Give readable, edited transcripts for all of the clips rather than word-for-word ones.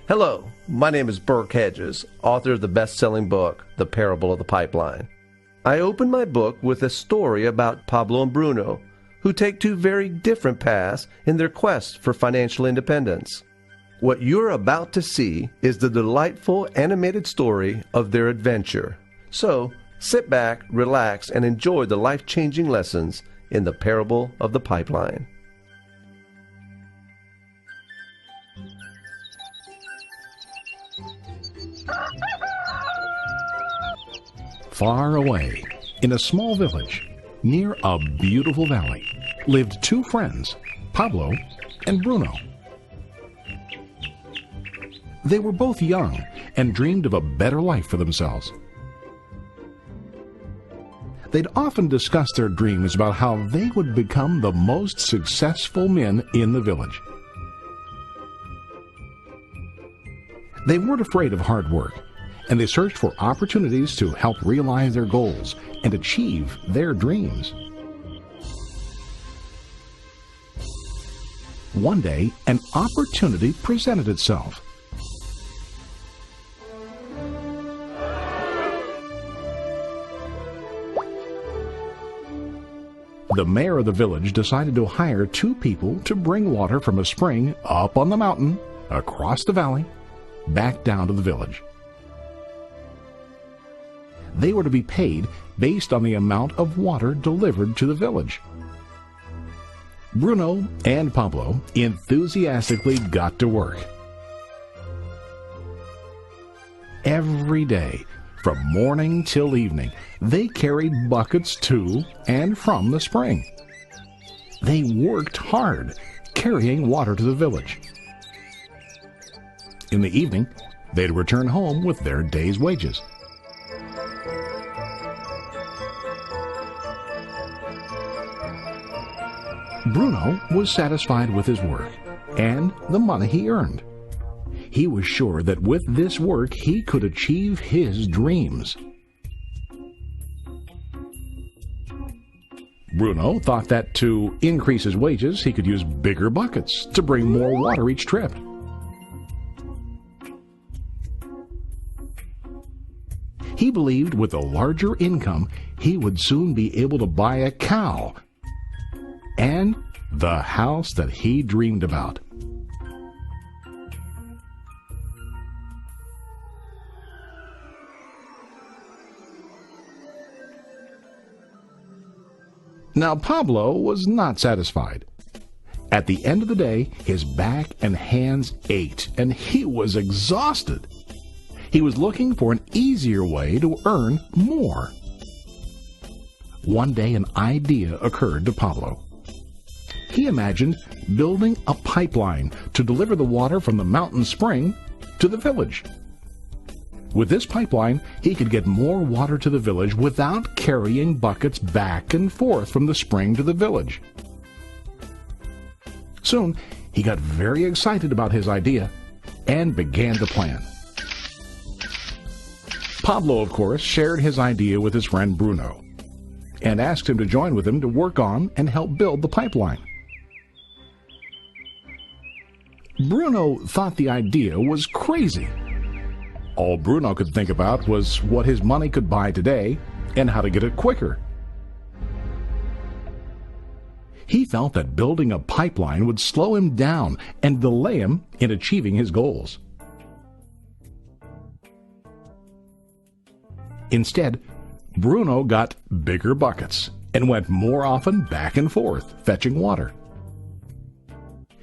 Hello, my name is Burke Hedges, author of the best-selling book, The Parable of the Pipeline. I open my book with a story about Pablo and Bruno, who take two very different paths in their quest for financial independence. What you're about to see is the delightful animated story of their adventure. So, sit back, relax, and enjoy the life-changing lessons in The Parable of the Pipeline. Far away, in a small village, near a beautiful valley, lived two friends, Pablo and Bruno. They were both young and dreamed of a better life for themselves. They'd often discuss their dreams about how they would become the most successful men in the village. They weren't afraid of hard work, and they searched for opportunities to help realize their goals and achieve their dreams. One day, an opportunity presented itself. The mayor of the village decided to hire two people to bring water from a spring up on the mountain, across the valley, back down to the village. They were to be paid based on the amount of water delivered to the village. Bruno and Pablo enthusiastically got to work. Every day, from morning till evening, they carried buckets to and from the spring. They worked hard, carrying water to the village. In the evening, they'd return home with their day's wages. Bruno was satisfied with his work and the money he earned. He was sure that with this work he could achieve his dreams. Bruno thought that to increase his wages he could use bigger buckets to bring more water each trip. He believed with a larger income he would soon be able to buy a cow and the house that he dreamed about. Now Pablo was not satisfied. At the end of the day, his back and hands ached, and he was exhausted. He was looking for an easier way to earn more. One day an idea occurred to Pablo. He imagined building a pipeline to deliver the water from the mountain spring to the village. With this pipeline, he could get more water to the village without carrying buckets back and forth from the spring to the village. Soon, he got very excited about his idea and began to plan. Pablo, of course, shared his idea with his friend Bruno and asked him to join with him to work on and help build the pipeline. Bruno thought the idea was crazy. All Bruno could think about was what his money could buy today and how to get it quicker. He felt that building a pipeline would slow him down and delay him in achieving his goals. Instead, Bruno got bigger buckets and went more often back and forth fetching water.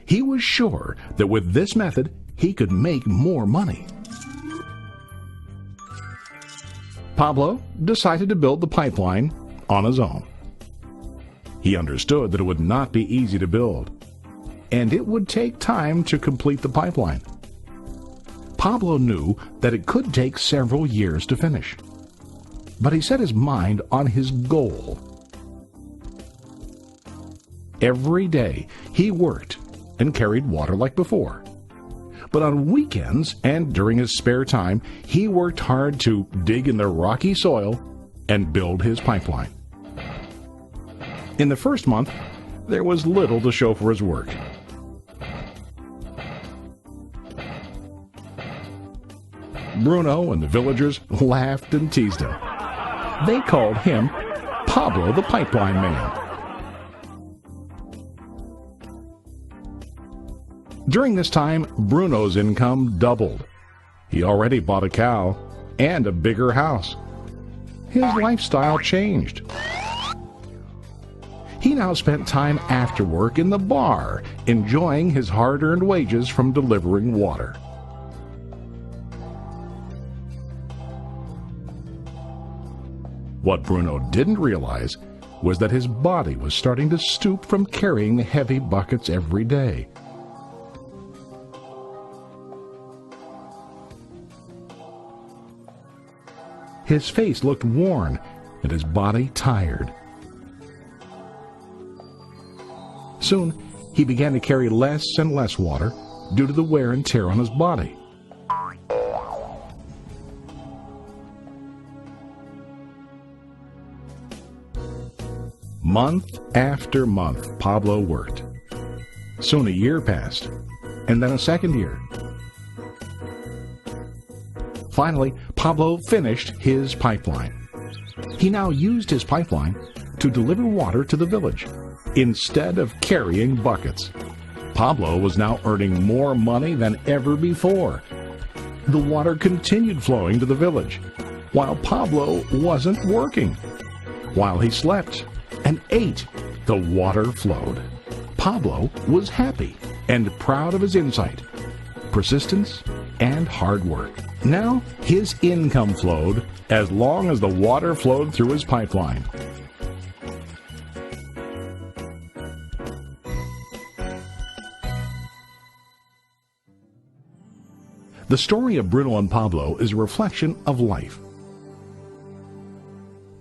He was sure that with this method he could make more money. Pablo decided to build the pipeline on his own. He understood that it would not be easy to build, and it would take time to complete the pipeline. Pablo knew that it could take several years to finish, but he set his mind on his goal. Every day he worked and carried water like before. But on weekends and during his spare time, he worked hard to dig in the rocky soil and build his pipeline. In the first month, there was little to show for his work. Bruno and the villagers laughed and teased him. They called him Pablo the Pipeline Man. During this time, Bruno's income doubled. He already bought a cow and a bigger house. His lifestyle changed. He now spent time after work in the bar, enjoying his hard-earned wages from delivering water. What Bruno didn't realize was that his body was starting to stoop from carrying the heavy buckets every day. His face looked worn and his body tired. Soon, he began to carry less and less water due to the wear and tear on his body. Month after month, Pablo worked. Soon a year passed, and then a second year. Finally, Pablo finished his pipeline. He now used his pipeline to deliver water to the village instead of carrying buckets. Pablo was now earning more money than ever before. The water continued flowing to the village, while Pablo wasn't working. While he slept and ate, the water flowed. Pablo was happy and proud of his insight, persistence, and hard work. Now his income flowed as long as the water flowed through his pipeline. The story of Bruno and Pablo is a reflection of life.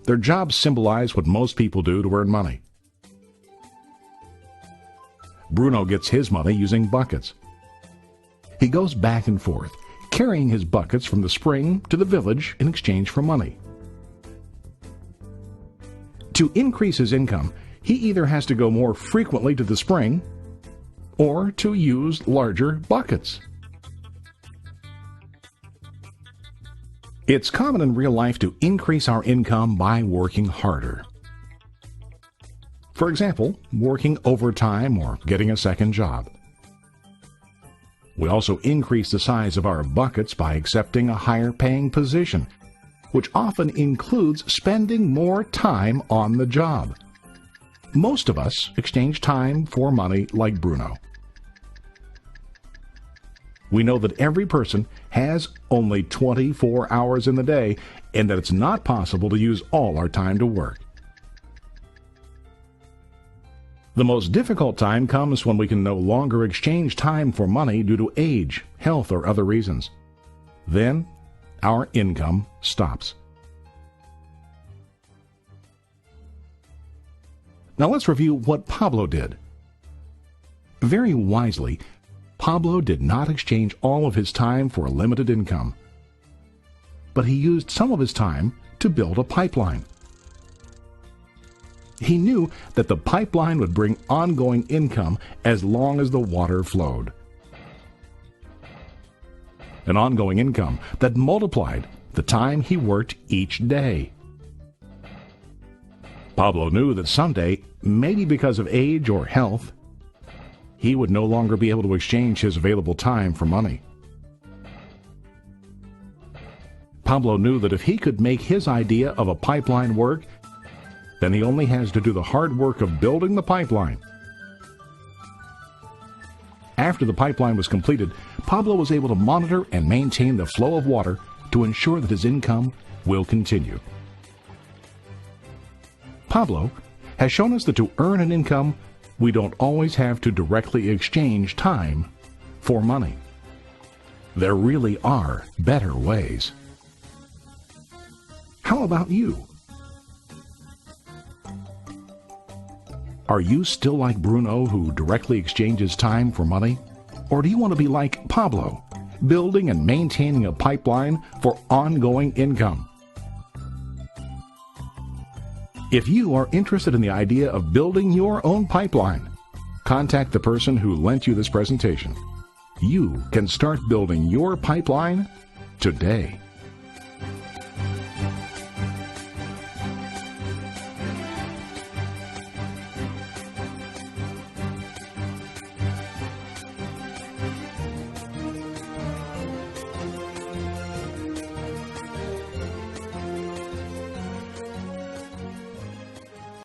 Their jobs symbolize what most people do to earn money. Bruno gets his money using buckets. He goes back and forth, carrying his buckets from the spring to the village in exchange for money. To increase his income, he either has to go more frequently to the spring or to use larger buckets. It's common in real life to increase our income by working harder. For example, working overtime or getting a second job. We also increase the size of our buckets by accepting a higher-paying position, which often includes spending more time on the job. Most of us exchange time for money like Bruno. We know that every person has only 24 hours in the day and that it's not possible to use all our time to work. The most difficult time comes when we can no longer exchange time for money due to age, health, or other reasons. Then, our income stops. Now let's review what Pablo did. Very wisely, Pablo did not exchange all of his time for a limited income, but he used some of his time to build a pipeline. He knew that the pipeline would bring ongoing income as long as the water flowed. An ongoing income that multiplied the time he worked each day. Pablo knew that someday, maybe because of age or health, he would no longer be able to exchange his available time for money. Pablo knew that if he could make his idea of a pipeline work, then he only has to do the hard work of building the pipeline. After the pipeline was completed, Pablo was able to monitor and maintain the flow of water to ensure that his income will continue. Pablo has shown us that to earn an income, we don't always have to directly exchange time for money. There really are better ways. How about you? Are you still like Bruno, who directly exchanges time for money? Or do you want to be like Pablo, building and maintaining a pipeline for ongoing income? If you are interested in the idea of building your own pipeline, contact the person who lent you this presentation. You can start building your pipeline today.